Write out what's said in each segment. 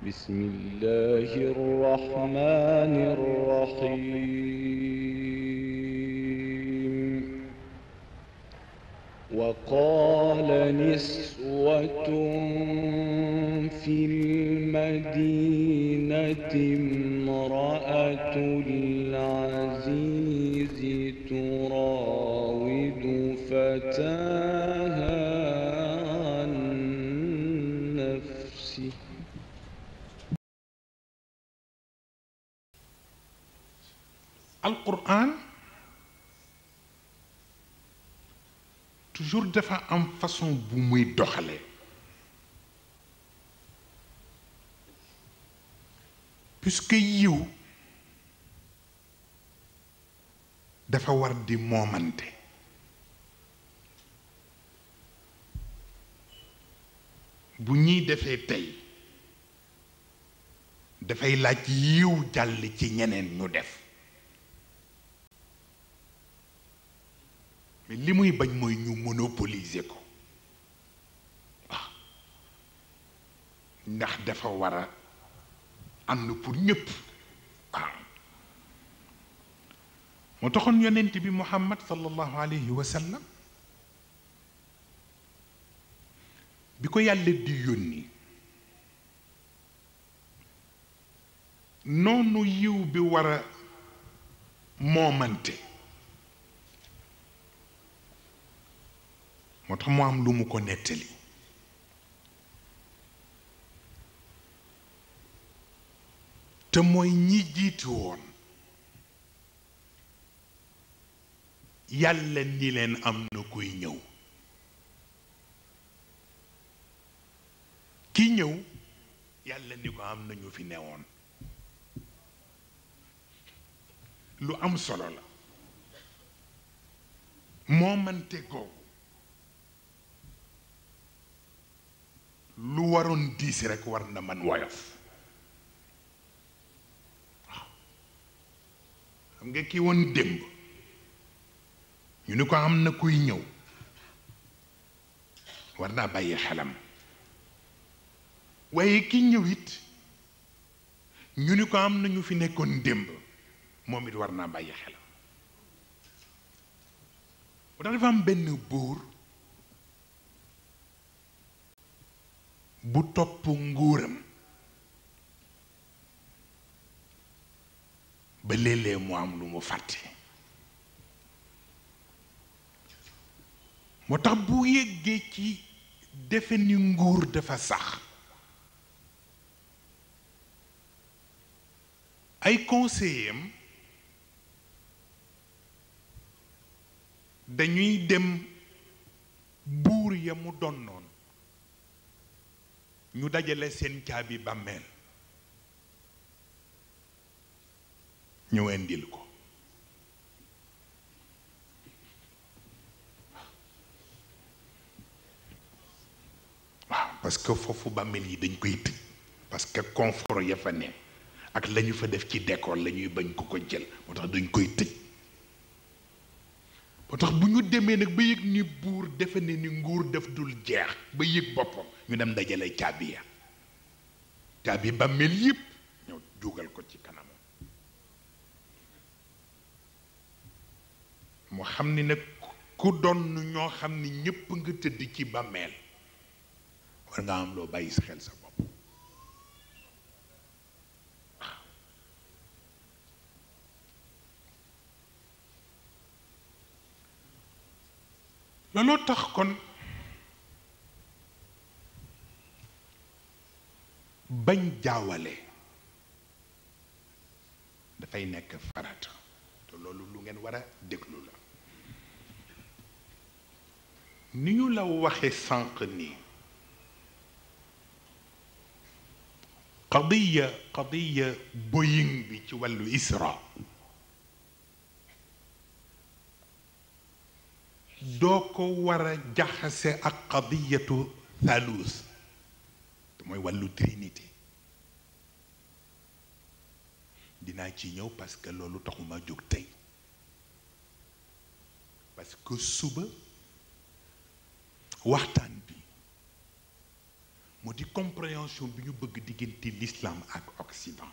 بسم الله الرحمن الرحيم وقال نسوة في المدينة امرأة العزيز تراود فتاها عن نفسه القرآن toujours dafa am façon bu muy doxale puisque yiw dafa war di moomante bu ñuy defee tey dafay laaj yiw jàll ci ñeneen ñu def mais li muy bañ mooy ñu monopoliser ko waaw ndax dafa war a ànd pour ñëpp waaw moo taxoon yonent bi Muhammad sallallahu alayhi wa sallam bi ko yàlla di yónni noonu yiw bi war a moomante moo tax mu am lu mu ko nettali te mooy ñi jiitu woon yàlla ni leen am na kuy ñëw ki ñëw yàlla ni ko am na ñu fi newoon lu am solo la moomante googu lu waroon diis rekk war na man woyof waaw xam nga ki woon démb ñu ni ko am na kuy ñëw war naa bàyyi xelam waaye ki ñëw it ñu ni ko am na ñu fi nekkoon démb moom it war naa bàyyi xelam bu tax dafa am benn buur bu topp nguuram ba léeg-léeg mu am lu mu fàtte moo tax bu yéggee ci defe ni nguur dafa sax ay conseillers am dañuy dem buur ya mu donnoon ñu dajale seen caabi bàmmeel ñu indil ko waaw parce que foofu bàmmeel yi dañ koy tëj parce que confort ya fa ne ak la ñu fa def ci décor la ñuy bañ ko jël moo tax dañ koy tëj moo tax bu ñu demee nag ba yëg ni buur defe ne ni nguur def dul jeex ba yëg boppam ñu dem dajale caabi ya caabi bàmmeel yépp ñëw dugal ko ci kanamam moo xam ni nag ku doon ñoo xam ni ñépp nga tëdd ci bàmmeel war nga am loo bàyyi sa xel sa bopp looloo tax kon bañ jaawale dafay nekk farata te loolu lu ngeen war a déglu la ni ñu la waxe sànq nii qadiya Boeing bi ci wàllu ISRA doo ko war a jaxase ak qadiyatu thalus te mooy wàllu trinité dinaa ci ñëw parce que loolu taxuma jóg tey parce que suba waxtaan bi moo di compréhension bi ñu bëgg diggante l'islam ak Occident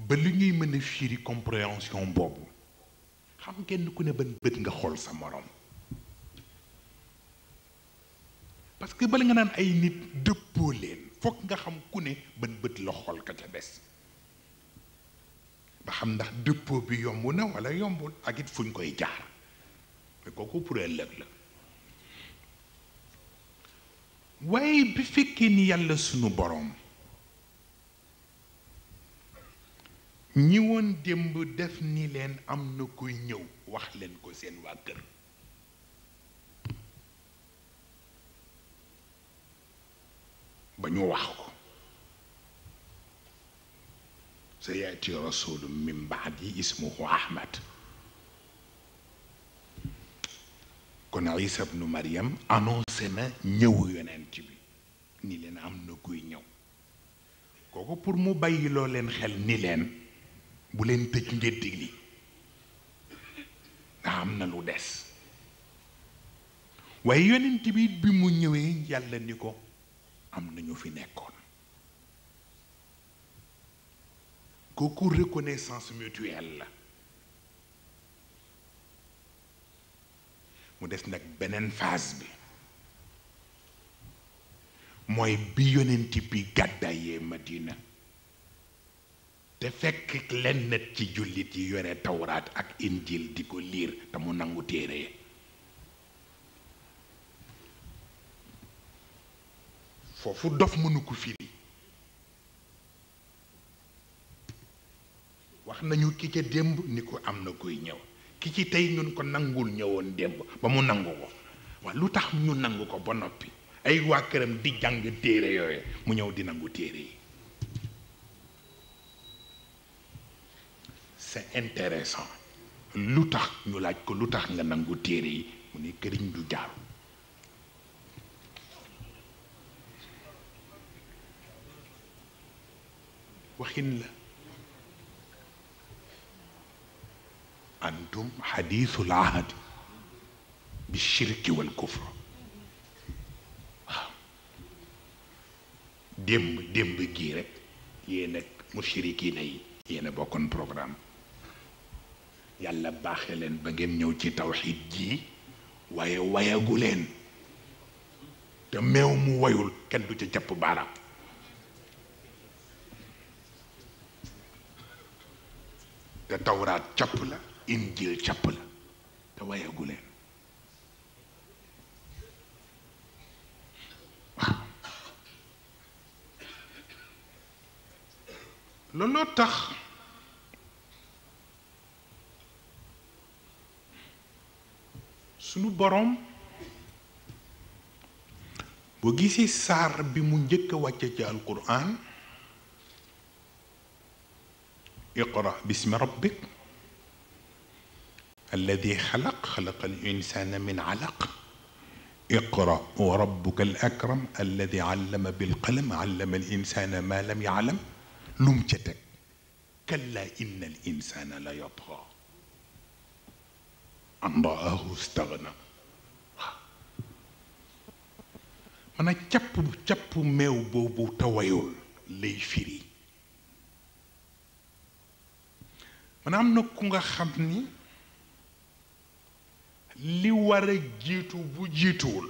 ba li ñuy mën a firi compréhension boobu xam kenn ku ne ban bët nga xool sa morom parce que bala nga naan ay nit dëppoo leen foog nga xam ku ne ban bët la xool ka ca des ba xam ndax dëppoo bi yomb na wala yombul ak it fuñ koy jaar mais kooku pour ëllëg la waaye bi fekkee ni yàlla sunu boroom ñi woon démb def ni leen am na kuy ñëw wax leen ko seen waa kër ba ñu wax ko sa yaati rasulun min baadi ismuhu ahmad kon Isa ibnu Maryam annoncé na ñëw yonent bi ni leen am na kuy ñëw kooku pour mu bàyyiloo leen xel ni leen bu leen tëj ngéddi li ndax am na lu des waaye yonent bi bi mu ñëwee yàlla ni ko am na ñu fi nekkoon kooku reconnaissance mutuelle la mu des nag beneen phase bi mooy bi yonent bi gàddaayee Madina te fekk lenn ci jullit yi yore tawraat ak injil di ko liir te mu nangu téere foofu dof mënu ko firi wax nañu ki ca démb ni ko am na koy ñëw ki ci tey ñun ko nangul ñëwoon démb ba mu nangu ko waaw lu tax ñu nangu ko ba noppi ay waa këram di jàng téere yooyu mu ñëw di nangu téere yi c'est intéressant lu tax ñu laaj ko lu tax nga nangu téere yi mu ni këriñ du jaaru waxin la antum xadiisul ahad bi shirki wal kufr waaw démb gii rek yéen ak mushrikiina yi yéen a bokkoon programme yàlla baaxe leen ba ngeen ñëw ci tawxiid ji waaye wayagu leen te meew mu wayul kenn du ca jàpp baaraam te tawraat capp la injil capp la te wayagu leen waaw looloo tax sunu boroom boo gisee saar bi mu njëkk a wàcce ci alquran iqra bismi rabbik alladi xalaqa al insana min alaq iqra wa rabbuka al akram alladi allama bil qalam allama al insana ma lam yaalam lum ca teg kalla inna al insana la yatgha an raahu stagna man a capp meew boobu tawayul lay firi man am na ku nga xam ni li war a jiitu bu jiituwul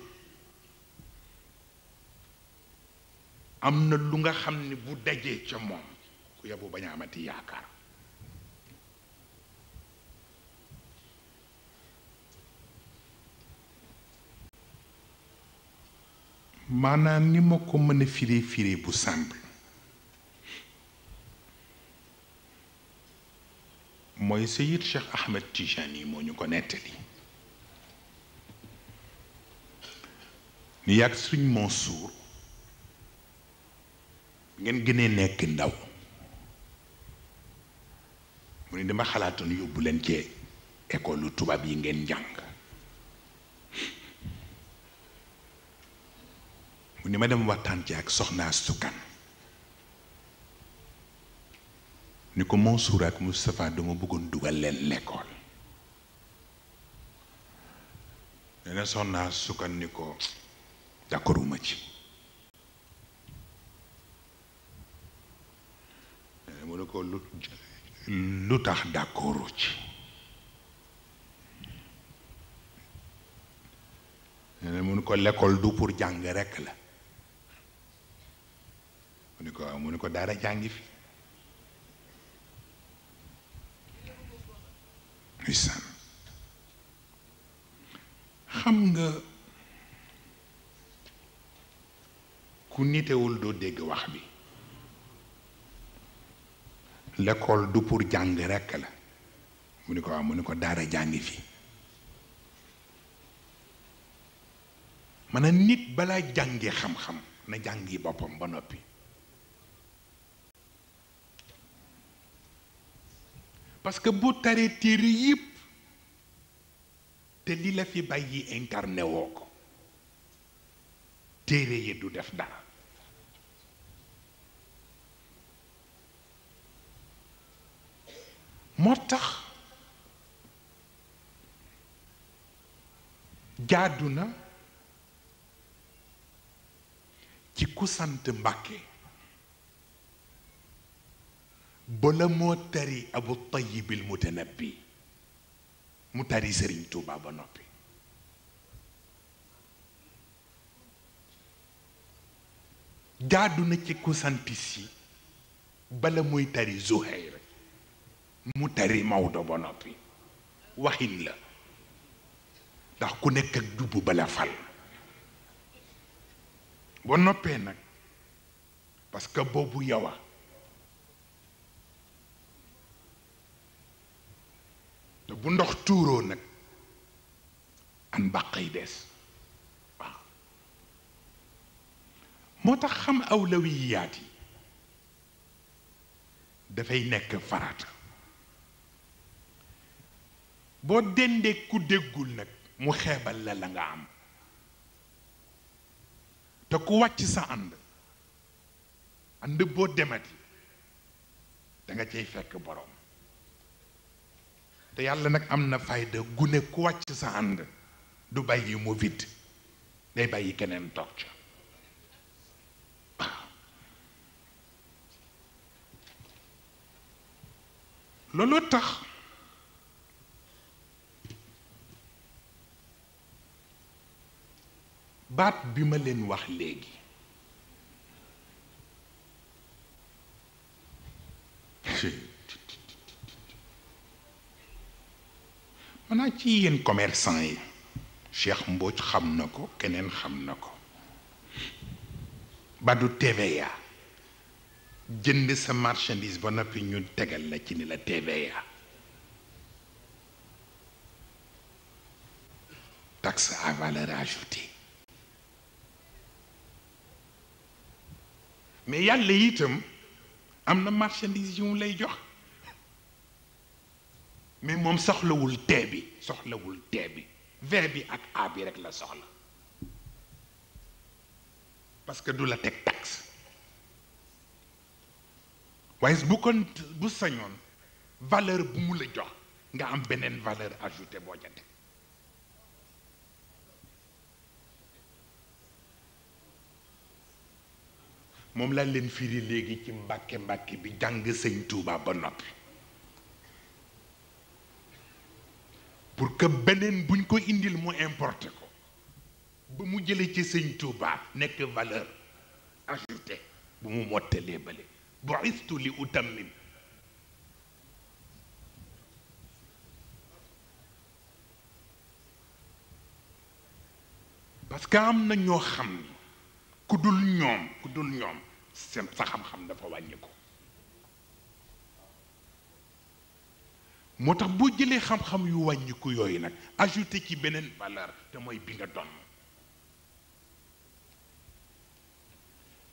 am na lu nga xam ni bu dajee ca moom ku yabu bañ a amati yaakaar maanaam ni ma ko mën a firee bu simple mooy Seyid Cheikh Ahmed Tijani moo ñu ko nettali ni yàgg suñ Mansour ngeen gënee nekk ndaw mu ni dama xalaatoon yóbbu leen ci école tubaab yi ngeen jàng mu ni ma dem waxtaan ci ak soxnaa sukkan ni ko Mansour ak Moustapha dama bëggoon dugal leen l'école nee na soxnaa sukkan ni ko d'accorduma ci ne ko lu tax d'accordu ci nee na mu ne ko l'école du pour jàng rekk la mu ne ko dara jàngi fi ndeysaan xam nga ku nitewul doo dégg wax bi l'école du pour jàng rekk la mu ne ko dara jàngi fi maanaam nit balaa jàngi xam-xam na jàngi boppam ba noppi parce que bu taree téere yépp te li la fi bàyyi incarné woo ko téere yi du def dara moo tax jaadu na ci ku sant Mbàkke bala moo tari Abu Tayyib al Mutanabbi mu tari Sëriñ Tuubaa ba noppi jaadu na ci ku sant Si bala muy tari Zuhayr mu tari Maodo ba noppi waxin la ndax ku nekk ak jubbu bala fal ba noppee nag parce que boobu yowa te bu ndox tuuroo nag an bàqay des waaw moo tax xam awlawiyaat yi dafay nekk farata boo dendee ku déggul nag mu xeebal la la nga am te ku wàcc sa ànd boo demati da nga cay fekk boroom te yàlla nag am na fayda gune ku wàcc sa ànd du bàyyi mu vide day bàyyi keneen toog ca waaw loolu tax baat bi ma leen wax léegi maanaam ci yéen commerçant yi Cheikh Mbodj xam na ko keneen xam na ko ba du TVA jënd sa marchandise ba noppi ñu tegal la ci ni la TVA taxe à valeur ajoutée mais yàlla itam am na marchandise yu mu lay jox mais moom soxlawul tee bi V bi ak A bi rek la soxla parce que du la teg taxe waaye bu sañoon valeur bu mu la jox nga am beneen valeur ajoutée boo ca teg moom laa leen firi léegi ci mbàkke bi jàng sëñ Tuuba ba noppi pour que beneen buñ ko indil mu importé ko ba mu jële ci sëñ Tuuba nekk valeur ajoutée bu mu mottalee bale bu'istu li utammim parce que am na ñoo xam ni ku dul ñoom seen sa xam-xam dafa wàññi ko moo tax boo jëlee xam-xam yu wàññiku yooyu nag ajouté ci beneen valeur te mooy bi nga doon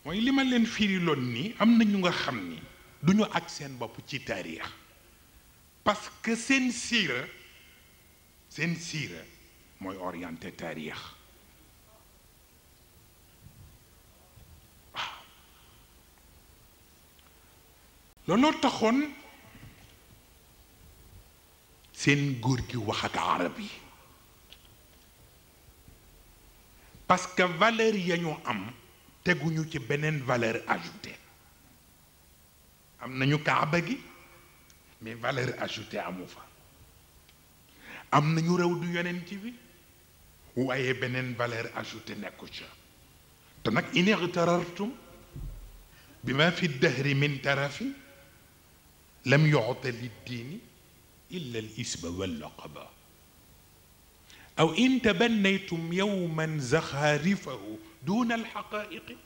mooy li ma leen firiloon nii am na ñu nga xam ni duñu ak seen bopp ci taarix parce que seen siira mooy orienté taarix waaw looloo taxoon seen góor gi wax ak arab yi parce que valeur ya ñu am teguñu ci beneen valeur ajoutée am nañu kaaba gi mais valeur ajoutée amu fa am nañu rew du yonent bi waaye beneen valeur ajoutée nekku ca te nag in ightarartum bima fi dahri min tarafi lam yu'ta lid-diini illa al-isba wal-laqaba أو إن تبنيتم يوما زخارفه دون الحقائق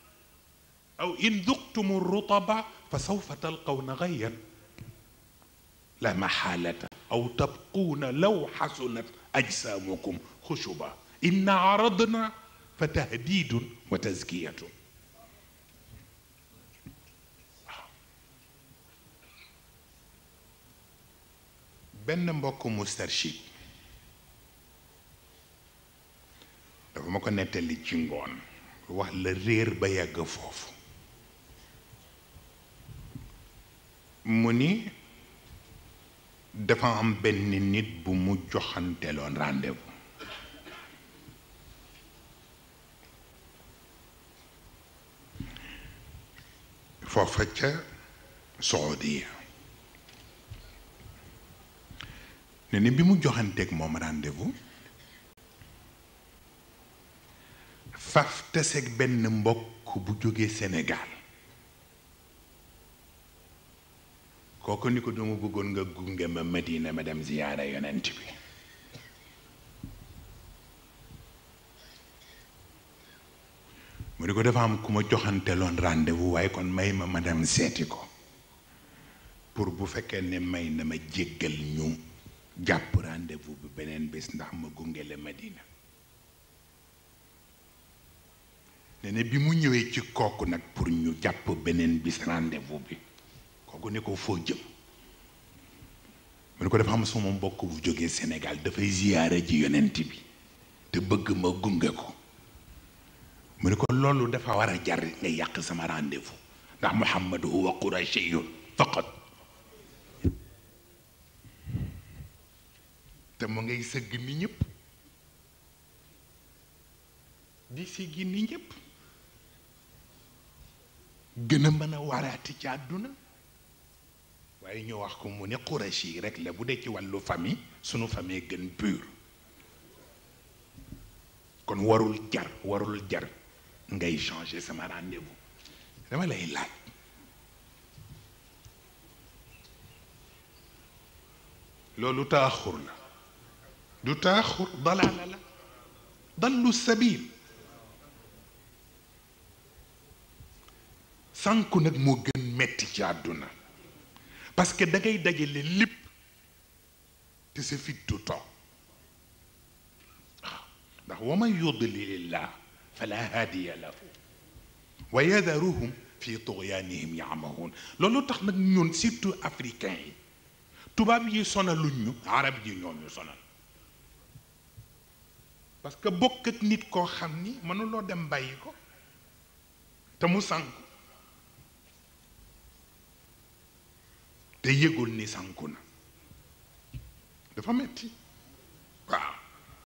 أو إن ذقتم الرطب فسوف تلقون غيا لا محالة أو تبقون لو حسنت أجسامكم خشبا إن عرضنا فتهديد وتزكية benn mbokk mustarshid dafa ma ko nettali ci ngoon wax la réer ba yàgg foofu mu ni dafa am benn nit bu mu joxanteloon rendez-vous foofa ca Saoudia ne ni bi mu joxanteeg moom rendez-vous faf taseeg benn mbokk bu jógee Sénégal kooku ni ko dama bëggoon nga gunge ma Madina ma dem ziyaara yonent bi mu ni ko dafa am ku ma joxanteloon rendez-vous waaye kon may ma dem seeti ko pour bu fekkee ne may na ma jéggal ñu jàpp rendez-vous bi beneen bés ndax ma gunge la Madina ne ne bi mu ñëwee ci kooku nag pour ñu jàpp beneen bis rendez-vous bi kooku ne ko foo jëm mu ne ko dafa am sama mbokk bu jógee Sénégal dafay ziyaare ji yonent bi te bëgg ma gunge ko mu ne ko loolu dafa war a jar nga yàq sama rendez-vous ndax Muhammad huwa qurashiyun faqat te mu ngay sëgg ni ñëpp di siggi ni ñëpp gën a mën a waraati ci àdduna waaye ñu wax ko mu ne Qurashi rek la bu dee ci wàllu famille sunu famille gën pur kon warul jar ngay changer sama rendez-vous dama lay laaj loolu taaxur la du taaxur dalaala la dallu sabil sànku nag moo gën metti ci àdduna parce que da ngay dajale lépp te sa fit du toog waaw ndax wa man yudlilillah fala haadiya lahu wa yadaruhum fi tughyanihim ya'mahun loolu tax nag ñun surtout africain yi tubaab yi sonaluñ ñu arab yi ñoo ñu sonal parce que bokk ak nit koo xam ni mënuloo dem bàyyi ko te mu sànku te yëgul ni sànku na dafa metti